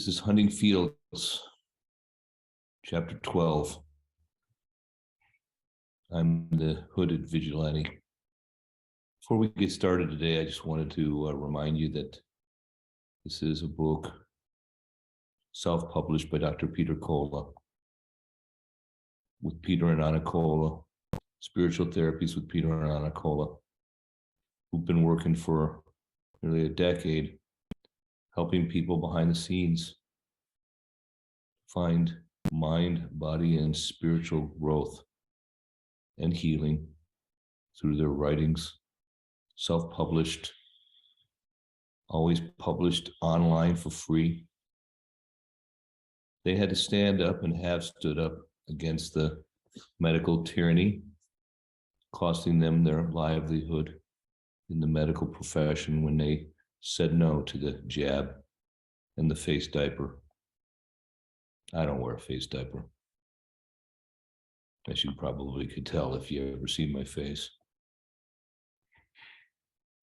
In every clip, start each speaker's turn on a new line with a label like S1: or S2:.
S1: This is Hunting Fields, chapter 12. I'm the hooded vigilante. Before we get started today, I just wanted to remind you that this is a book self-published by Dr. Peter Colla with Peter and Anna Colla, Spiritual Therapies with Peter and Anna Colla, who've been working for nearly a decade helping people behind the scenes find mind, body, and spiritual growth and healing through their writings, self-published, always published online for free. They had to stand up and have stood up against the medical tyranny, costing them their livelihood in the medical profession when they said no to the jab and the face diaper. I don't wear a face diaper, as you probably could tell if you ever seen my face.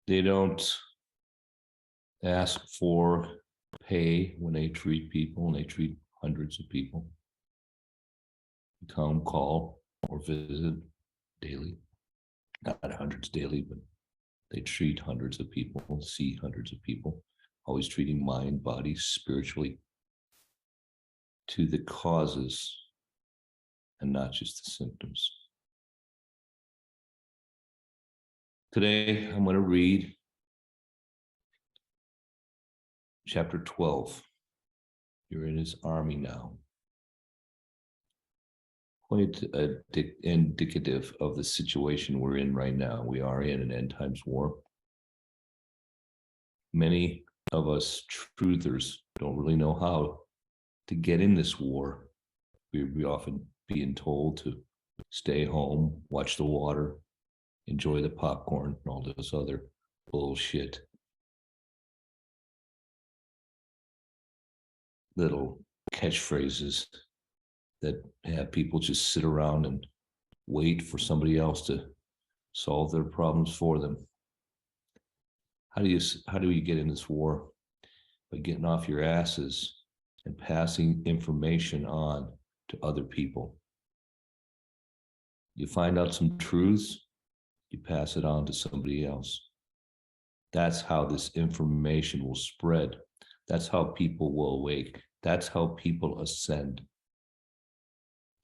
S1: They don't ask for pay when they treat people, and they treat hundreds of people. They come, call, or visit daily. Not hundreds daily, but they treat hundreds of people, see hundreds of people, always treating mind, body, spiritually, to the causes and not just the symptoms. Today, I'm going to read chapter 12. You're in his army now. Quite indicative of the situation we're in right now. We are in an end times war. Many of us truthers don't really know how to get in this war. We often being told to stay home, watch the water, enjoy the popcorn, and all this other bullshit. Little catchphrases that have people just sit around and wait for somebody else to solve their problems for them. How do you get in this war? By getting off your asses and passing information on to other people. You find out some truths, you pass it on to somebody else. That's how this information will spread. That's how people will awake. That's how people ascend.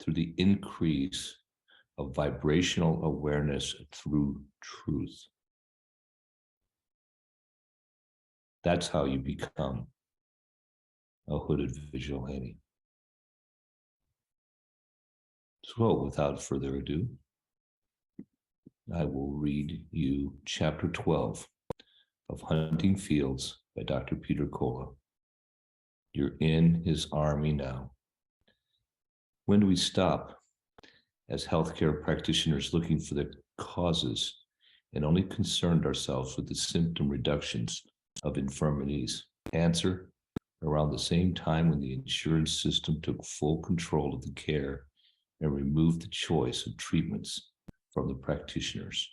S1: Through the increase of vibrational awareness through truth. That's how you become a hooded vigilante. So without further ado, I will read you chapter 12 of Hunting Fields by Dr. Peter Colla. You're in his army now. When do we stop as healthcare practitioners looking for the causes and only concerned ourselves with the symptom reductions of infirmities? Answer: around the same time when the insurance system took full control of the care and removed the choice of treatments from the practitioners.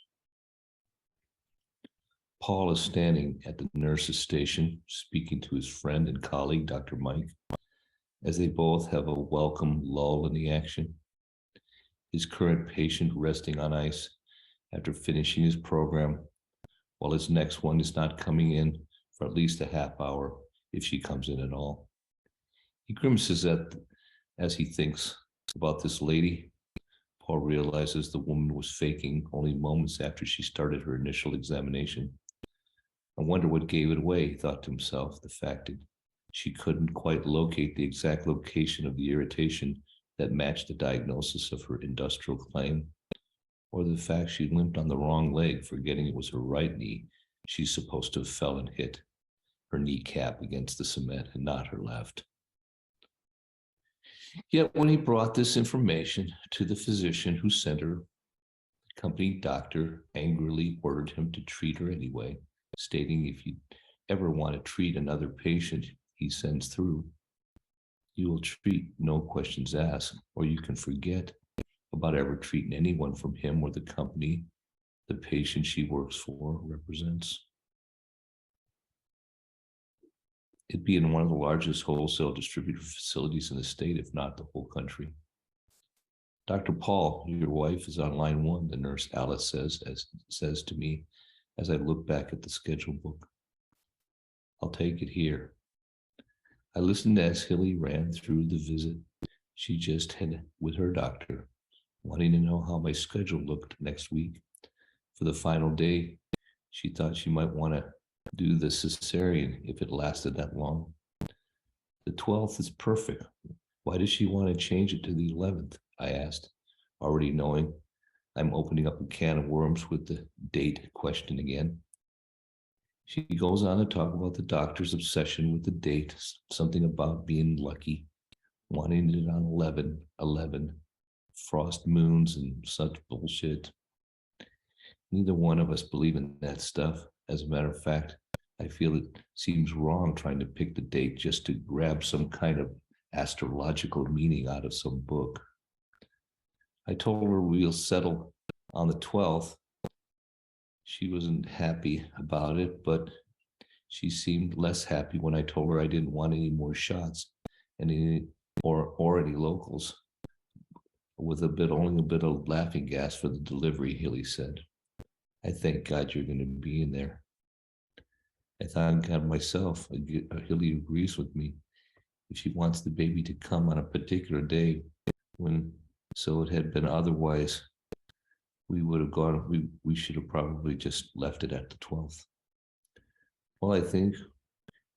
S1: Paul is standing at the nurse's station, speaking to his friend and colleague, Dr. Mike, as they both have a welcome lull in the action. His current patient resting on ice after finishing his program, while his next one is not coming in for at least a half hour, if she comes in at all. He grimaces as he thinks about this lady. Paul realizes the woman was faking only moments after she started her initial examination. I wonder what gave it away, he thought to himself, the fact that she couldn't quite locate the exact location of the irritation that matched the diagnosis of her industrial claim, or the fact she limped on the wrong leg, forgetting it was her right knee she's supposed to have fell and hit her kneecap against the cement and not her left. Yet when he brought this information to the physician who sent her, the company doctor angrily ordered him to treat her anyway, stating if you ever want to treat another patient he sends through, you will treat, no questions asked, or you can forget about ever treating anyone from him or the company the patient she works for represents. It'd be in one of the largest wholesale distributor facilities in the state, if not the whole country. Dr. Paul, your wife is on line 1, the nurse Alice says to me as I look back at the schedule book. I'll take it here. I listened as Hilly ran through the visit she just had with her doctor, wanting to know how my schedule looked next week. For the final day, she thought she might want to do the cesarean if it lasted that long. The 12th is perfect. Why does she want to change it to the 11th? I asked, already knowing I'm opening up a can of worms with the date question again. She goes on to talk about the doctor's obsession with the date, something about being lucky, wanting it on 11/11, frost moons and such bullshit. Neither one of us believe in that stuff. As a matter of fact, I feel it seems wrong trying to pick the date just to grab some kind of astrological meaning out of some book. I told her we'll settle on the 12th. She wasn't happy about it, but she seemed less happy when I told her I didn't want any more shots and any locals, with only a bit of laughing gas for the delivery, Hilly said. I thank God you're going to be in there. I thank God myself. Hilly agrees with me. If she wants the baby to come on a particular day, when so it had been otherwise, we would have gone, we should have probably just left it at the 12th. Well, I think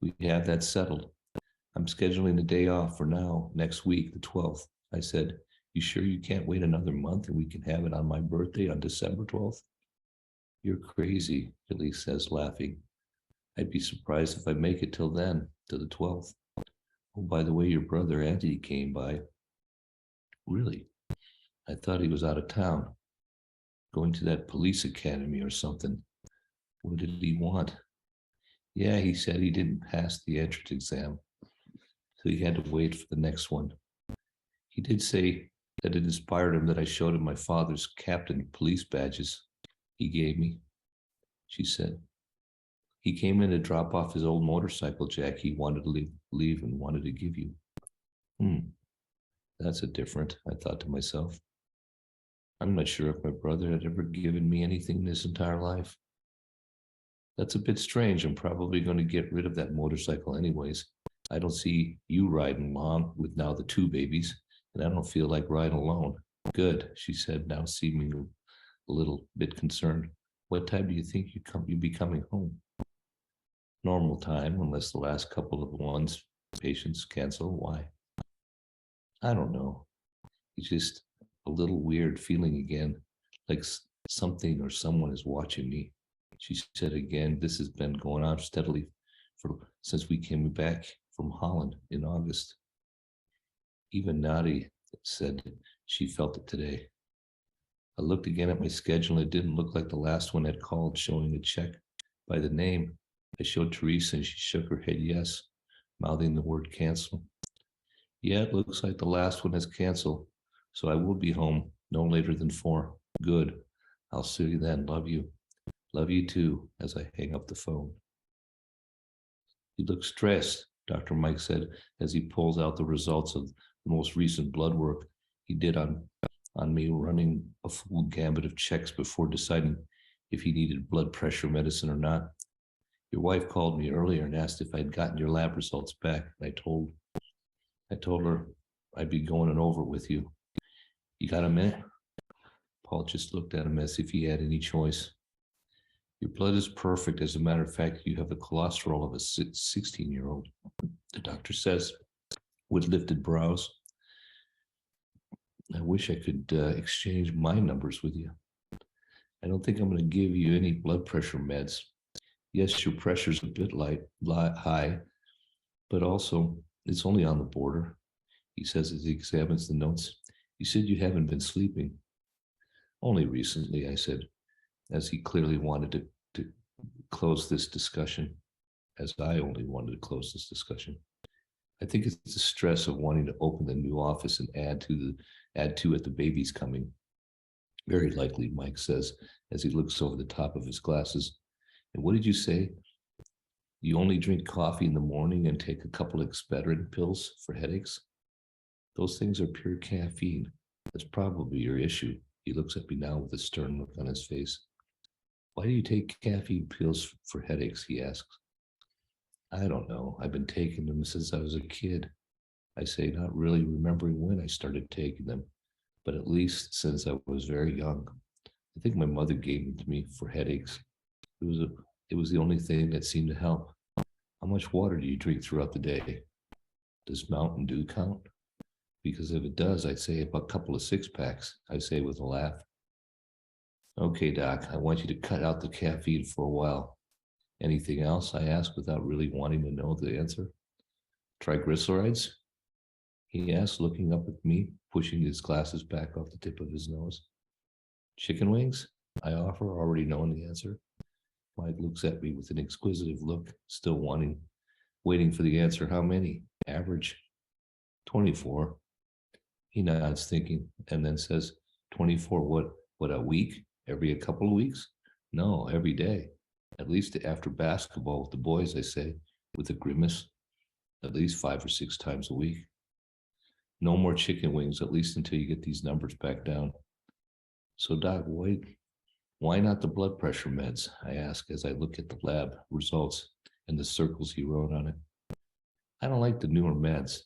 S1: we have that settled. I'm scheduling the day off for now, next week, the 12th. I said, you sure you can't wait another month and we can have it on my birthday on December 12th? You're crazy, Hilly says, laughing. I'd be surprised if I make it till then, to the 12th. Oh, by the way, your brother Anthony came by. Really? I thought he was out of town, going to that police academy or something. What did he want? Yeah, he said he didn't pass the entrance exam, so he had to wait for the next one. He did say that it inspired him that I showed him my father's captain police badges he gave me, she said. He came in to drop off his old motorcycle jack he wanted to leave and wanted to give you. That's a different, I thought to myself. I'm not sure if my brother had ever given me anything in his entire life. That's a bit strange. I'm probably going to get rid of that motorcycle anyways. I don't see you riding along with now the 2 babies, and I don't feel like riding alone. Good, she said, now seeming a little bit concerned. What time do you think you'll be coming home? Normal time, unless the last couple of patients cancel. Why? I don't know. It's just a little weird feeling again, like something or someone is watching me. She said again, this has been going on steadily since we came back from Holland in August. Even Nadi said she felt it today. I looked again at my schedule and it didn't look like the last one had called, showing a check by the name. I showed Teresa and she shook her head yes, mouthing the word cancel. Yeah, it looks like the last one has canceled, so I will be home no later than 4. Good. I'll see you then. Love you. Love you too, as I hang up the phone. You look stressed, Dr. Mike said, as he pulls out the results of the most recent blood work he did on me, running a full gambit of checks before deciding if he needed blood pressure medicine or not. Your wife called me earlier and asked if I'd gotten your lab results back. I told her I'd be going it over with you. You got a minute? Paul just looked at him as if he had any choice. Your blood is perfect. As a matter of fact, you have the cholesterol of a 16-year-old, the doctor says, with lifted brows. I wish I could exchange my numbers with you. I don't think I'm going to give you any blood pressure meds. Yes, your pressure's a bit high, but also it's only on the border, he says as he examines the notes. You said you haven't been sleeping. Only recently, I said, as he clearly wanted to close this discussion, as I only wanted to close this discussion. I think it's the stress of wanting to open the new office and add to it the baby's coming. Very likely, Mike says, as he looks over the top of his glasses. And what did you say? You only drink coffee in the morning and take a couple of Excedrin pills for headaches. Those things are pure caffeine. That's probably your issue. He looks at me now with a stern look on his face. Why do you take caffeine pills for headaches? He asks. I don't know. I've been taking them since I was a kid. I say, not really remembering when I started taking them, but at least since I was very young. I think my mother gave them to me for headaches. It was the only thing that seemed to help. How much water do you drink throughout the day? Does Mountain Dew count? Because if it does, I'd say a couple of six packs, I say with a laugh. Okay, Doc, I want you to cut out the caffeine for a while. Anything else? I ask without really wanting to know the answer. Triglycerides? He asks, looking up at me, pushing his glasses back off the tip of his nose. Chicken wings? I offer, already knowing the answer. Mike looks at me with an inquisitive look, still waiting for the answer. How many? Average. 24. He nods, thinking, and then says, 24 what, a week? Every a couple of weeks? No, every day. At least after basketball with the boys, I say, with a grimace. At least 5 or 6 times a week. No more chicken wings, at least until you get these numbers back down. So, Doc, why not the blood pressure meds? I ask as I look at the lab results and the circles he wrote on it. I don't like the newer meds.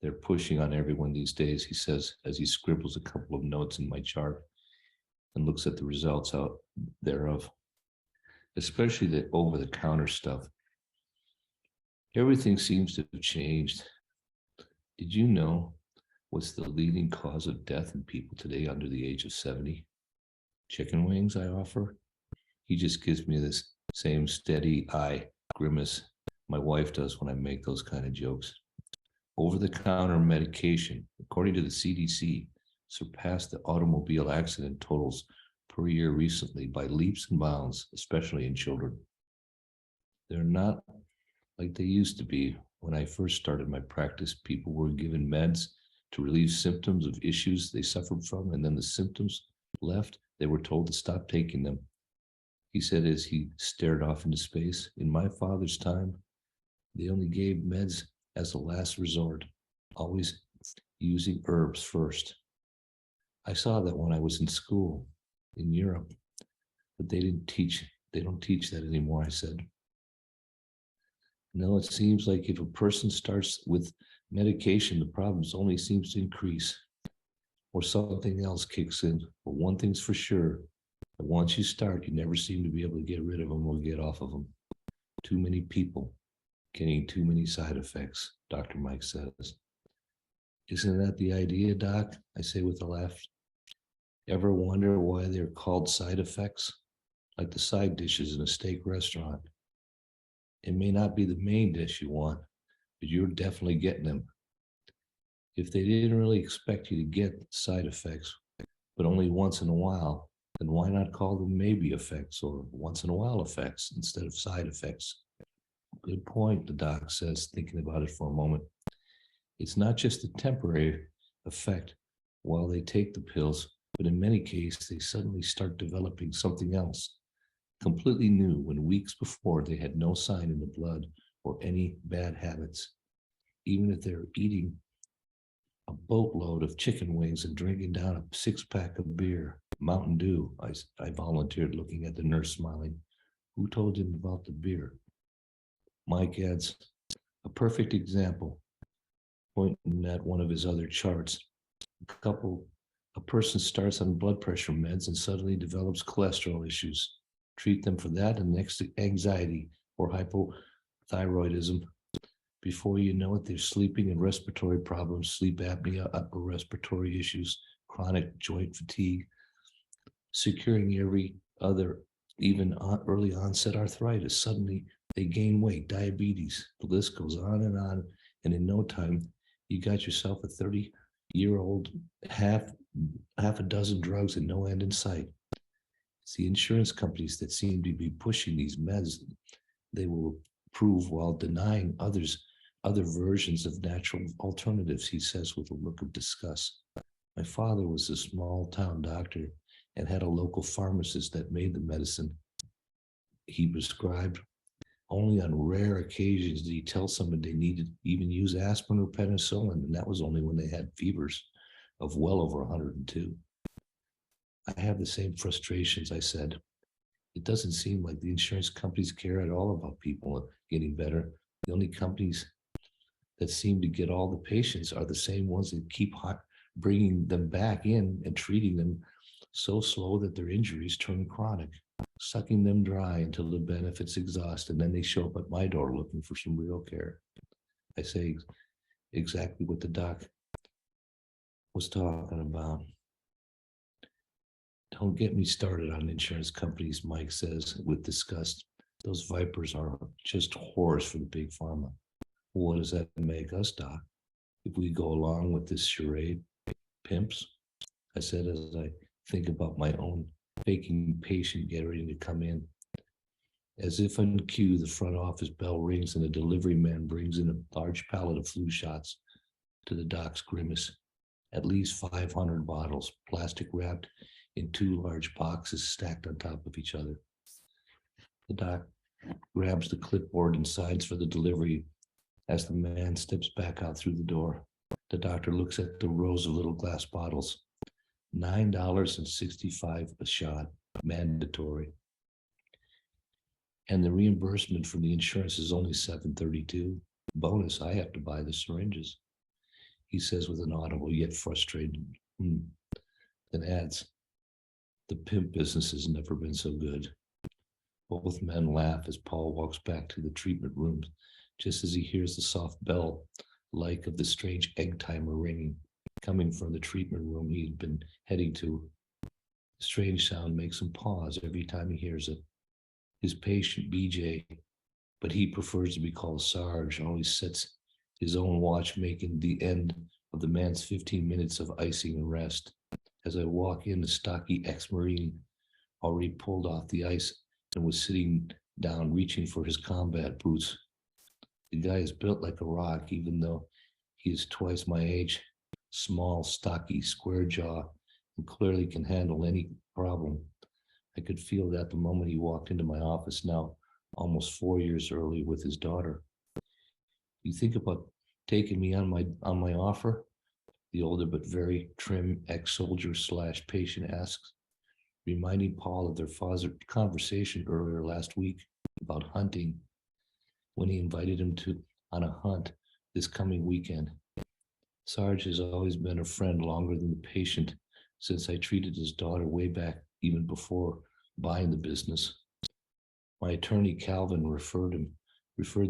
S1: They're pushing on everyone these days, he says, as he scribbles a couple of notes in my chart and looks at the results out thereof, especially the over-the-counter stuff. Everything seems to have changed. Did you know what's the leading cause of death in people today under the age of 70? Chicken wings, I offer. He just gives me this same steady eye grimace my wife does when I make those kind of jokes. Over-the-counter medication, according to the CDC, surpassed the automobile accident totals per year recently by leaps and bounds, especially in children. They're not like they used to be. When I first started my practice, people were given meds to relieve symptoms of issues they suffered from, and then the symptoms left, they were told to stop taking them. He said as he stared off into space, in my father's time, they only gave meds as a last resort, always using herbs first. I saw that when I was in school in Europe, but they don't teach that anymore, I said. No, it seems like if a person starts with medication, the problems only seems to increase, or something else kicks in. But one thing's for sure, that once you start, you never seem to be able to get rid of them or get off of them. Too many people getting too many side effects, Dr. Mike says. Isn't that the idea, Doc? I say with a laugh. Ever wonder why they're called side effects? Like the side dishes in a steak restaurant. It may not be the main dish you want, but you're definitely getting them. If they didn't really expect you to get side effects, but only once in a while, then why not call them maybe effects or once in a while effects instead of side effects? Good point, the doc says, thinking about it for a moment. It's not just a temporary effect while they take the pills, but in many cases, they suddenly start developing something else, completely new, when weeks before they had no sign in the blood or any bad habits. Even if they're eating a boatload of chicken wings and drinking down a 6-pack of beer, Mountain Dew, I volunteered, looking at the nurse smiling. Who told him about the beer? Mike adds, a perfect example, pointing at one of his other charts. A person starts on blood pressure meds and suddenly develops cholesterol issues. Treat them for that and next anxiety or hypothyroidism. Before you know it, they're sleeping and respiratory problems, sleep apnea, upper respiratory issues, chronic joint fatigue, securing every other, even early onset arthritis. Suddenly they gain weight, diabetes, the list goes on, and in no time, you got yourself a 30-year-old, half a dozen drugs and no end in sight. It's the insurance companies that seem to be pushing these meds. They will approve while denying other versions of natural alternatives, he says with a look of disgust. My father was a small town doctor and had a local pharmacist that made the medicine he prescribed. Only on rare occasions did he tell somebody they needed to even use aspirin or penicillin, and that was only when they had fevers of well over 102. I have the same frustrations, I said. It doesn't seem like the insurance companies care at all about people getting better. The only companies that seem to get all the patients are the same ones that keep bringing them back in and treating them so slow that their injuries turn chronic, sucking them dry until the benefits exhaust, and then they show up at my door looking for some real care. I say exactly what the doc was talking about. Don't get me started on insurance companies, Mike says with disgust. Those vipers are just whores for the big pharma. What does that make us, Doc? If we go along with this charade, pimps? I said as I think about my own faking patient getting ready to come in. As if on cue, the front office bell rings and a delivery man brings in a large pallet of flu shots. To the doc's grimace, at least 500 bottles, plastic wrapped in 2 large boxes stacked on top of each other. The doc grabs the clipboard and signs for the delivery as the man steps back out through the door. The doctor looks at the rows of little glass bottles. $9.65 a shot, mandatory. And the reimbursement from the insurance is only $7.32. Bonus, I have to buy the syringes. He says with an audible yet frustrated, then adds, the pimp business has never been so good. Both men laugh as Paul walks back to the treatment room, just as he hears the soft bell, like of the strange egg timer ringing, coming from the treatment room he had been heading to. The strange sound makes him pause every time he hears it. His patient, BJ, but he prefers to be called Sarge, always sets his own watch, making the end of the man's 15 minutes of icing and rest. As I walk in, the stocky ex-Marine already pulled off the ice and was sitting down, reaching for his combat boots. The guy is built like a rock, even though he is twice my age, small, stocky, square jaw, and clearly can handle any problem. I could feel that the moment he walked into my office now, almost 4 years early with his daughter. You think about taking me on my offer? The older but very trim ex-soldier / patient asks, reminding Paul of their father's conversation earlier last week about hunting, when he invited him on a hunt this coming weekend. Sarge has always been a friend longer than the patient, since I treated his daughter way back even before buying the business. My attorney Calvin referred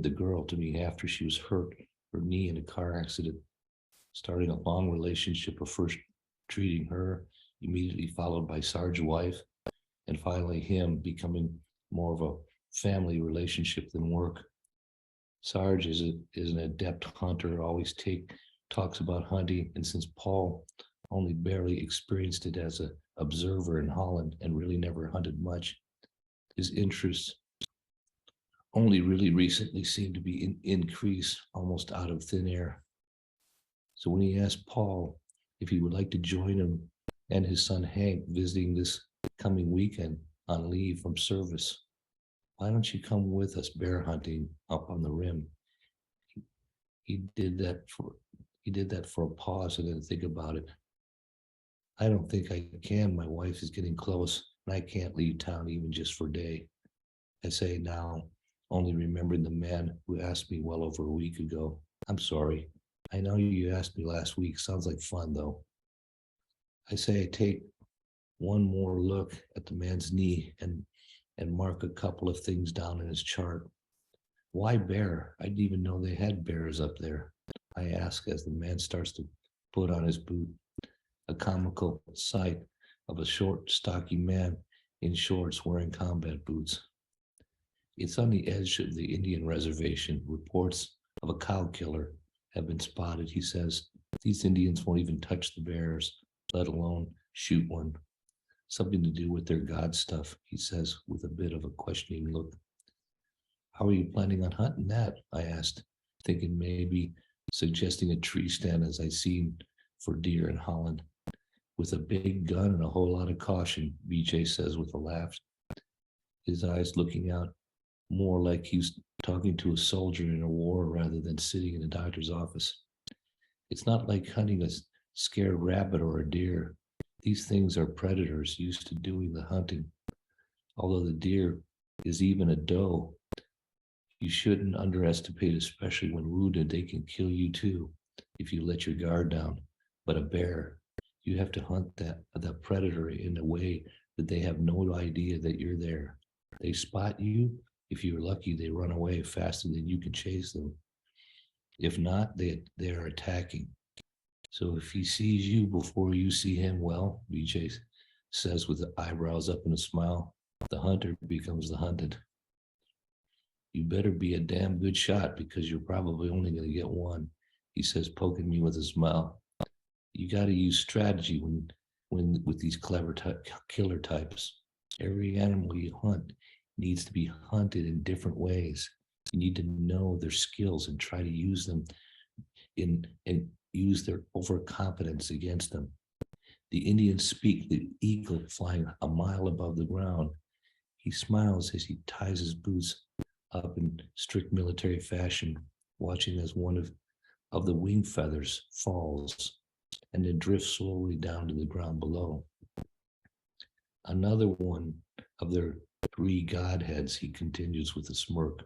S1: the girl to me after she was hurt her knee in a car accident, starting a long relationship of first treating her, immediately followed by Sarge's wife, and finally him becoming more of a family relationship than work. Sarge is an adept hunter, always talks about hunting, and since Paul only barely experienced it as an observer in Holland and really never hunted much, his interests only really recently seemed to be increased almost out of thin air. So when he asked Paul if he would like to join him and his son Hank visiting this coming weekend on leave from service, why don't you come with us bear hunting up on the rim? He did that for a pause and then think about it. I don't think I can. My wife is getting close and I can't leave town even just for a day. I say now, only remembering the man who asked me well over a week ago. I'm sorry. I know you asked me last week. Sounds like fun though. I say I take one more look at the man's knee and mark a couple of things down in his chart. Why bear? I didn't even know they had bears up there. I ask as the man starts to put on his boot, a comical sight of a short, stocky man in shorts wearing combat boots. It's on the edge of the Indian reservation. Reports of a cow killer have been spotted, he says. These Indians won't even touch the bears, let alone shoot one. Something to do with their God stuff, he says with a bit of a questioning look. How are you planning on hunting that? I asked, thinking maybe suggesting a tree stand as I seen for deer in Holland. With a big gun and a whole lot of caution, BJ says with a laugh, his eyes looking out more like he was talking to a soldier in a war rather than sitting in a doctor's office. It's not like hunting a scared rabbit or a deer. These things are predators used to doing the hunting. Although the deer is even a doe, you shouldn't underestimate, especially when wounded, they can kill you too if you let your guard down. But a bear, you have to hunt the predator in a way that they have no idea that you're there. They spot you. If you're lucky, they run away faster than you can chase them. If not, they are attacking. So if he sees you before you see him, well, BJ says with the eyebrows up and a smile, the hunter becomes the hunted. You better be a damn good shot because you're probably only going to get one, he says, poking me with his smile. You got to use strategy when with these clever killer types. Every animal you hunt needs to be hunted in different ways. You need to know their skills and try to use them and use their overconfidence against them. The Indians speak the eagle flying a mile above the ground. He smiles as he ties his boots up in strict military fashion, watching as one of the wing feathers falls and then drifts slowly down to the ground below. Another one of their three godheads, he continues with a smirk.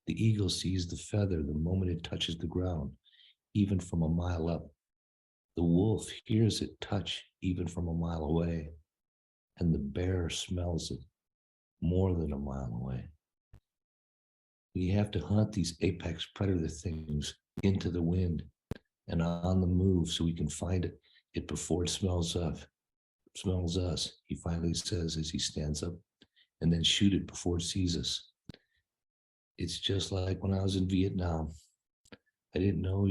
S1: The eagle sees the feather the moment it touches the ground, even from a mile up. The wolf hears it touch even from a mile away, and the bear smells it more than a mile away. We have to hunt these apex predator things into the wind and on the move so we can find it before it smells us, he finally says as he stands up, and then shoot it before it sees us. It's just like when I was in Vietnam. I didn't know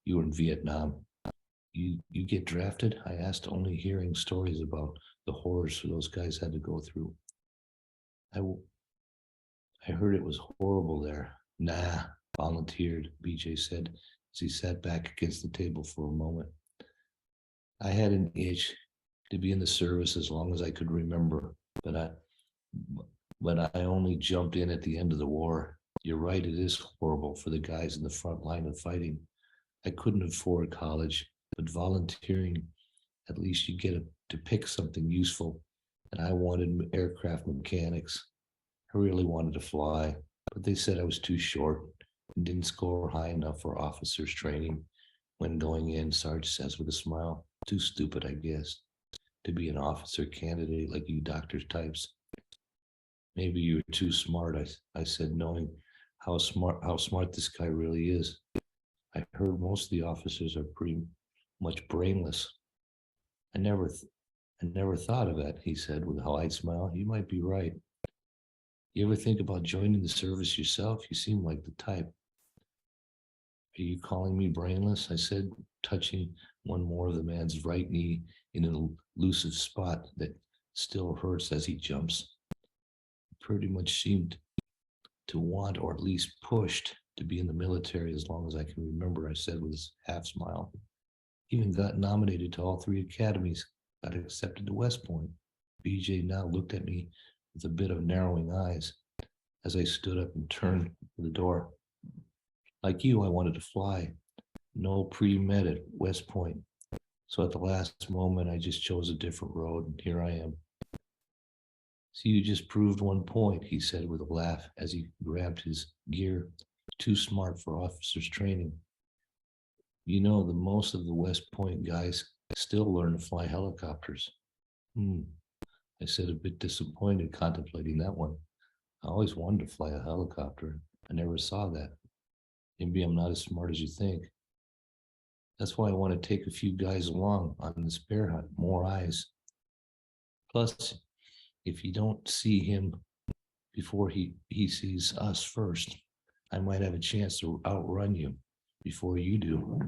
S1: you were in Vietnam. You get drafted? I asked, only hearing stories about the horrors those guys had to go through. I heard it was horrible there. Nah, volunteered, BJ said as he sat back against the table for a moment. I had an itch to be in the service as long as I could remember, but I only jumped in at the end of the war. You're right, it is horrible for the guys in the front line of fighting. I couldn't afford college, but volunteering, at least you get to pick something useful. And I wanted aircraft mechanics. I really wanted to fly, but they said I was too short and didn't score high enough for officers training. When going in, Sarge says with a smile, too stupid, I guess, to be an officer candidate like you doctor types. Maybe you're too smart, I said, knowing how smart this guy really is. I heard most of the officers are pretty much brainless. I never thought of that, he said with a light smile. You might be right. You ever think about joining the service yourself? You seem like the type. Are you calling me brainless? I said, touching one more of the man's right knee in an elusive spot that still hurts as he jumps. Pretty much seemed to want, or at least pushed, to be in the military as long as I can remember, I said with a half smile. Even got nominated to all three academies, got accepted to West Point. BJ now looked at me with a bit of narrowing eyes as I stood up and turned to the door. Like you, I wanted to fly. No pre-med at West Point. So at the last moment, I just chose a different road, and here I am. So you just proved one point, he said with a laugh as he grabbed his gear. Too smart for officers training. You know, the most of the West Point guys still learn to fly helicopters. I said, a bit disappointed contemplating that one. I always wanted to fly a helicopter. I never saw that. Maybe I'm not as smart as you think. That's why I want to take a few guys along on this bear hunt, more eyes. Plus, if you don't see him before he sees us first, I might have a chance to outrun you before you do.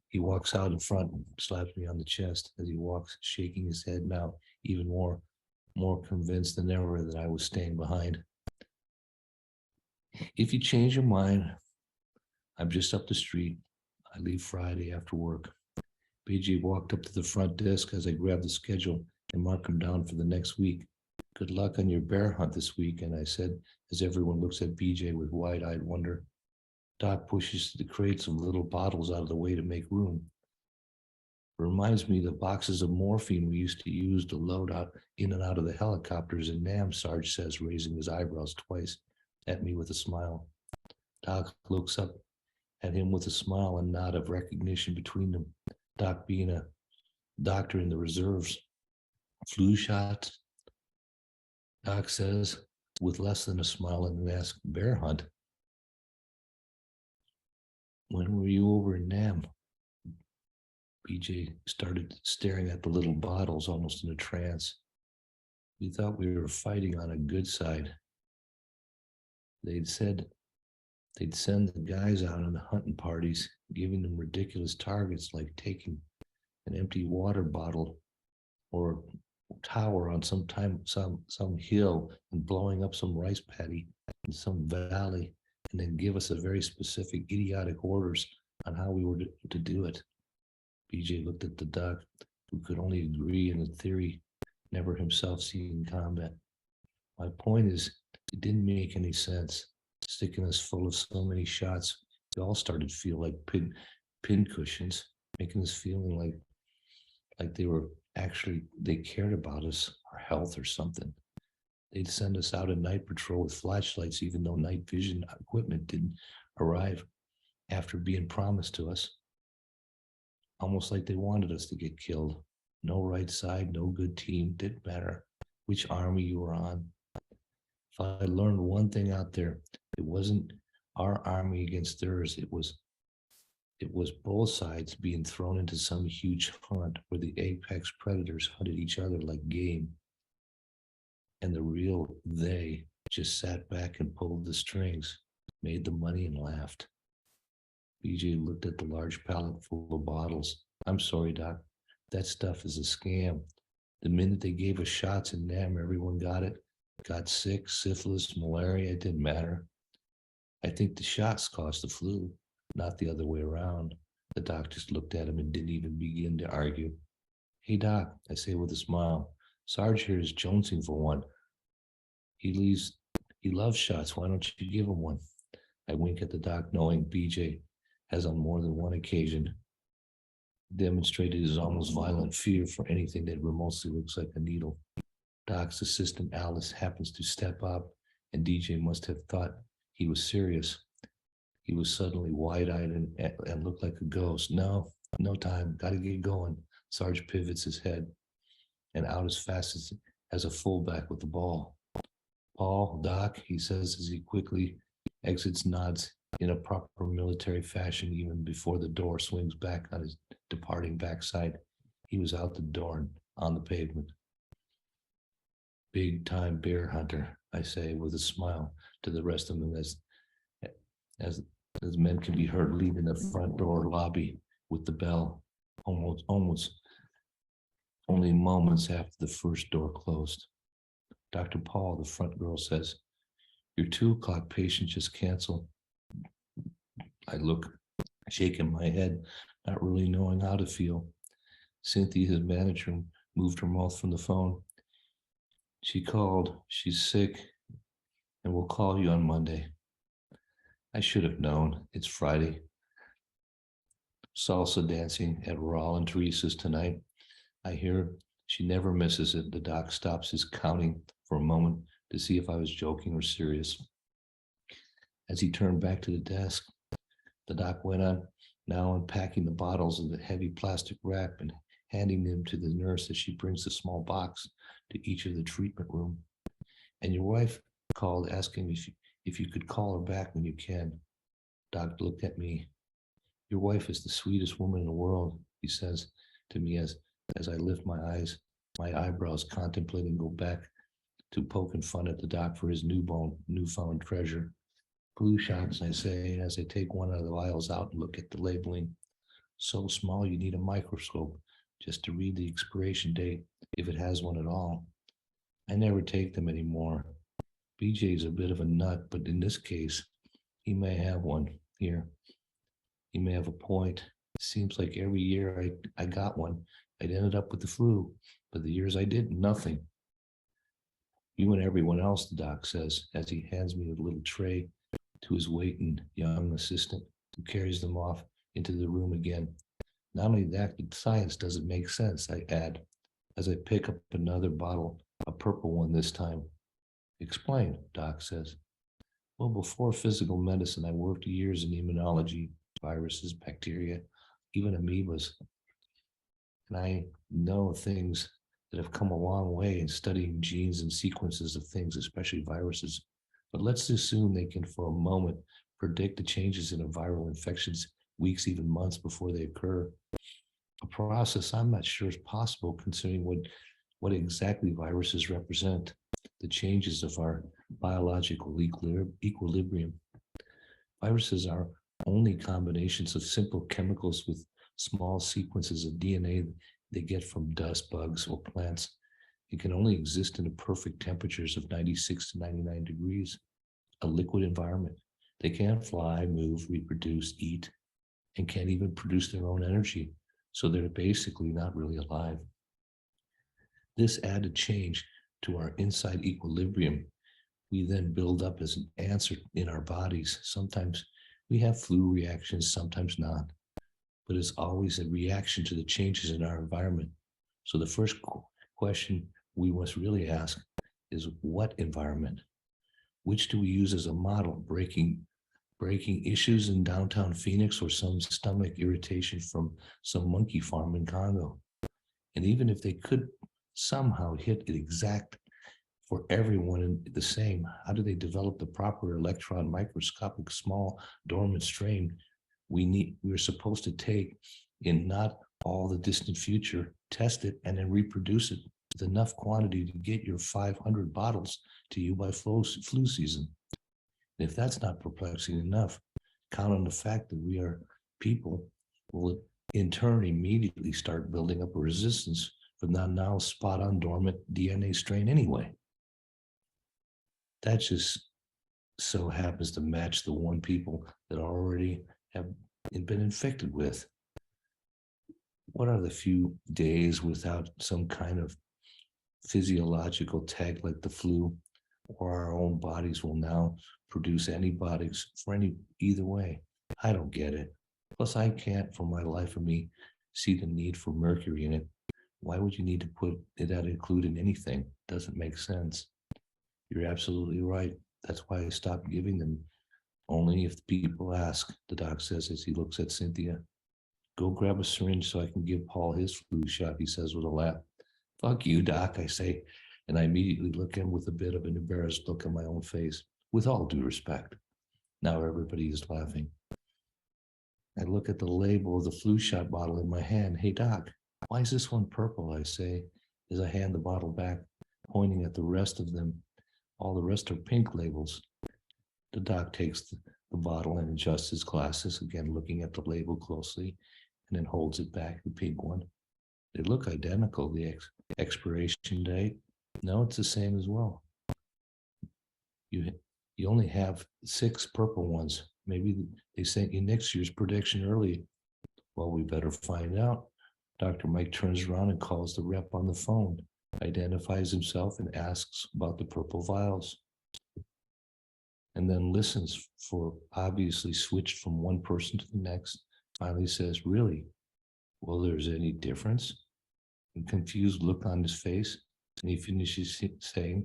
S1: He walks out in front and slaps me on the chest as he walks, shaking his head now, even more convinced than ever that I was staying behind. If you change your mind, I'm just up the street. I leave Friday after work. BJ walked up to the front desk as I grabbed the schedule and marked him down for the next week. Good luck on your bear hunt this weekend, I said, as everyone looks at BJ with wide-eyed wonder. Doc pushes the crates of little bottles out of the way to make room. It reminds me of the boxes of morphine we used to use to load out in and out of the helicopters in Nam, Sarge says, raising his eyebrows twice at me with a smile. Doc looks up at him with a smile and nod of recognition between them. Doc being a doctor in the reserves. Flu shots? Doc says, with less than a smile, and then asks, bear hunt? When were you over in Nam? BJ started staring at the little bottles, almost in a trance. We thought we were fighting on a good side. They'd said they'd send the guys out on the hunting parties, giving them ridiculous targets like taking an empty water bottle or tower on some hill and blowing up some rice paddy in some valley, and then give us a very specific idiotic orders on how we were to do it. BJ looked at the doc, who could only agree in theory, never himself seen combat. My point is, it didn't make any sense. Sticking us full of so many shots, we all started to feel like pin cushions, making us feeling like they cared about us, our health or something. They'd send us out at night patrol with flashlights, even though night vision equipment didn't arrive after being promised to us. Almost like they wanted us to get killed. No right side, no good team, didn't matter which army you were on. If I learned one thing out there, it wasn't our army against theirs. It was both sides being thrown into some huge hunt where the apex predators hunted each other like game. And the real they just sat back and pulled the strings, made the money and laughed. BJ looked at the large pallet full of bottles. I'm sorry, Doc. That stuff is a scam. The minute they gave us shots in Nam, everyone got it. Got sick, syphilis, malaria, it didn't matter. I think the shots caused the flu, not the other way around. The doc just looked at him and didn't even begin to argue. Hey, Doc, I say with a smile. Sarge here is jonesing for one. He loves shots. Why don't you give him one? I wink at the doc, knowing BJ has on more than one occasion demonstrated his almost violent fear for anything that remotely looks like a needle. Doc's assistant Alice happens to step up, and DJ must have thought he was serious. He was suddenly wide-eyed and looked like a ghost. No time. Got to get going. Sarge pivots his head and out as fast as a fullback with the ball. Paul, Doc, he says as he quickly exits, nods in a proper military fashion even before the door swings back on his departing backside. He was out the door and on the pavement. Big time bear hunter, I say with a smile to the rest of them as men can be heard leaving the front door lobby with the bell almost only moments after the first door closed. Dr. Paul, the front girl, says, your 2 o'clock patient just canceled. I look, shaking my head, not really knowing how to feel. Cynthia, his manager, moved her mouth from the phone. She called, she's sick, and we'll call you on Monday. I should have known, it's Friday. Salsa dancing at Raul and Teresa's tonight. I hear she never misses it. The doc stops his counting for a moment to see if I was joking or serious. As he turned back to the desk, the doc went on, now unpacking the bottles in the heavy plastic wrap and handing them to the nurse as she brings the small box to each of the treatment room. And your wife called asking if you could call her back when you can. Doc looked at me. Your wife is the sweetest woman in the world, he says to me as I lift my eyebrows contemplating go back to poking fun at the doc for his newfound treasure. Blue shots, I say, as I take one of the vials out and look at the labeling. So small you need a microscope just to read the expiration date, if it has one at all. I never take them anymore. BJ's a bit of a nut, but in this case, he may have one here. He may have a point. It seems like every year I got one, I'd ended up with the flu, but the years I didn't, nothing. You and everyone else, the doc says, as he hands me a little tray to his waiting young assistant, who carries them off into the room again. Not only that, but science doesn't make sense, I add, as I pick up another bottle, a purple one this time. Explain, Doc says. Well, before physical medicine, I worked years in immunology, viruses, bacteria, even amoebas. And I know things that have come a long way in studying genes and sequences of things, especially viruses. But let's assume they can, for a moment, predict the changes in a viral infections weeks, even months before they occur. A process I'm not sure is possible considering what exactly viruses represent, the changes of our biological equilibrium. Viruses are only combinations of simple chemicals with small sequences of DNA they get from dust, bugs, or plants. It can only exist in the perfect temperatures of 96 to 99 degrees, a liquid environment. They can't fly, move, reproduce, eat, and can't even produce their own energy. So they're basically not really alive. This added change to our inside equilibrium, we then build up as an answer in our bodies. Sometimes we have flu reactions, sometimes not, but it's always a reaction to the changes in our environment. So the first question we must really ask is, what environment? Which do we use as a model? Breaking issues in downtown Phoenix, or some stomach irritation from some monkey farm in Congo? And even if they could somehow hit it exact for everyone in the same, how do they develop the proper electron microscopic small dormant strain we're supposed to take in not all the distant future, test it, and then reproduce it with enough quantity to get your 500 bottles to you by flu season? And if that's not perplexing enough, count on the fact that we are people will in turn immediately start building up a resistance for the now spot on dormant DNA strain anyway. That just so happens to match the one people that already have been infected with. What are the few days without some kind of physiological tag like the flu, or our own bodies will now produce antibodies for either way? I don't get it. Plus, I can't for my life of me see the need for mercury in it. Why would you need to put it out include in anything? Doesn't make sense. You're absolutely right. That's why I stopped giving them. Only if people ask, the doc says as he looks at Cynthia. Go grab a syringe so I can give Paul his flu shot, he says with a laugh. Fuck you, doc, I say, and I immediately look at him with a bit of an embarrassed look on my own face, with all due respect. Now everybody is laughing. I look at the label of the flu shot bottle in my hand. Hey, doc, why is this one purple, I say, as I hand the bottle back, pointing at the rest of them. All the rest are pink labels. The doc takes the bottle and adjusts his glasses, again looking at the label closely, and then holds it back, the pink one. They look identical, the expiration date. No, it's the same as well. You only have 6 purple ones. Maybe they sent you next year's prediction early. Well, we better find out. Dr. Mike turns around and calls the rep on the phone, identifies himself, and asks about the purple vials, and then listens for obviously switched from one person to the next. Finally says, really? Well, there's any difference? A confused look on his face, and he finishes saying,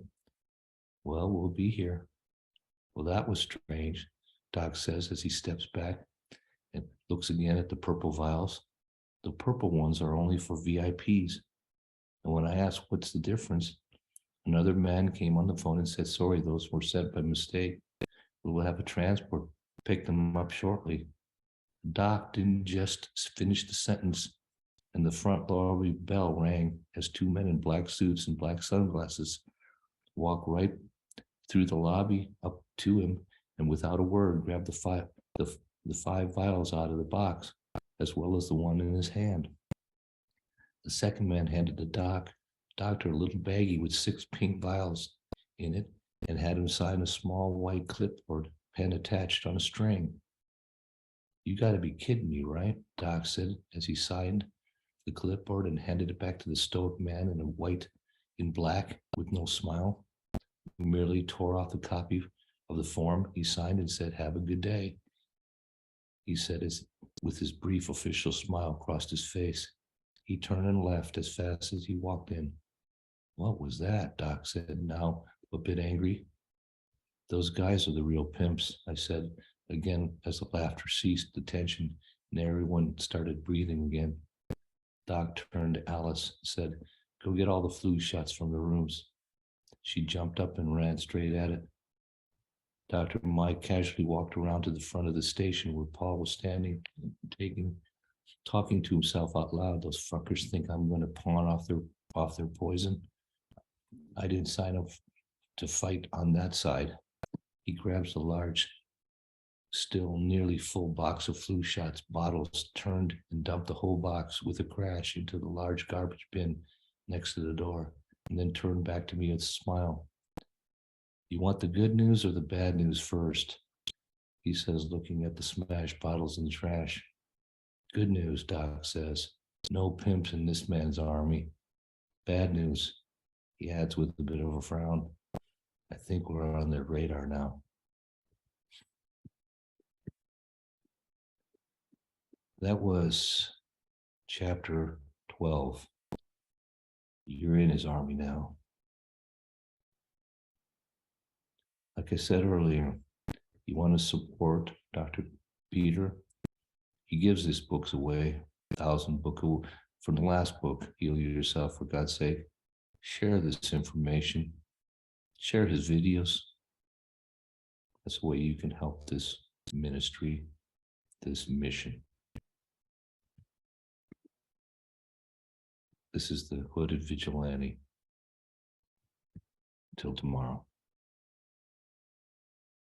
S1: well, we'll be here. Well, that was strange, Doc says as he steps back and looks again at the purple vials. The purple ones are only for VIPs. And when I asked what's the difference, another man came on the phone and said, sorry, those were sent by mistake. We will have a transport pick them up shortly. Doc didn't just finish the sentence, and the front lobby bell rang as 2 men in black suits and black sunglasses walked right through the lobby up to him, and without a word grabbed the 5 vials out of the box, as well as the one in his hand. The second man handed the doctor a little baggie with 6 pink vials in it, and had him sign a small white clipboard, pen attached on a string. You got to be kidding me, right? Doc said as he signed the clipboard and handed it back to the stoic man in black with no smile. merely tore off the copy of the form he signed and said, "Have a good day." He said with his brief official smile across his face. He turned and left as fast as he walked in. "What was that?" Doc said, now a bit angry. "Those guys are the real pimps," I said again as the laughter ceased, the tension, and everyone started breathing again. Doc turned to Alice and said, "Go get all the flu shots from the rooms." She jumped up and ran straight at it. Dr. Mike casually walked around to the front of the station where Paul was standing, talking to himself out loud. "Those fuckers think I'm going to pawn off their poison. I didn't sign up to fight on that side." He grabs the large, still nearly full box of flu shots bottles, turned and dumped the whole box with a crash into the large garbage bin next to the door, and then turned back to me with a smile. "You want the good news or the bad news first?" he says, looking at the smashed bottles in the trash. "Good news," Doc says. "No pimps in this man's army. Bad news," he adds with a bit of a frown. "I think we're on their radar now." That was chapter 12. You're in his army now. Like I said earlier, you want to support Dr. Peter. He gives his books away, 1,000 book. From the last book, Heal Yourself, for God's sake. Share this information. Share his videos. That's the way you can help this ministry, this mission. This is the Hooded Vigilante. Till tomorrow.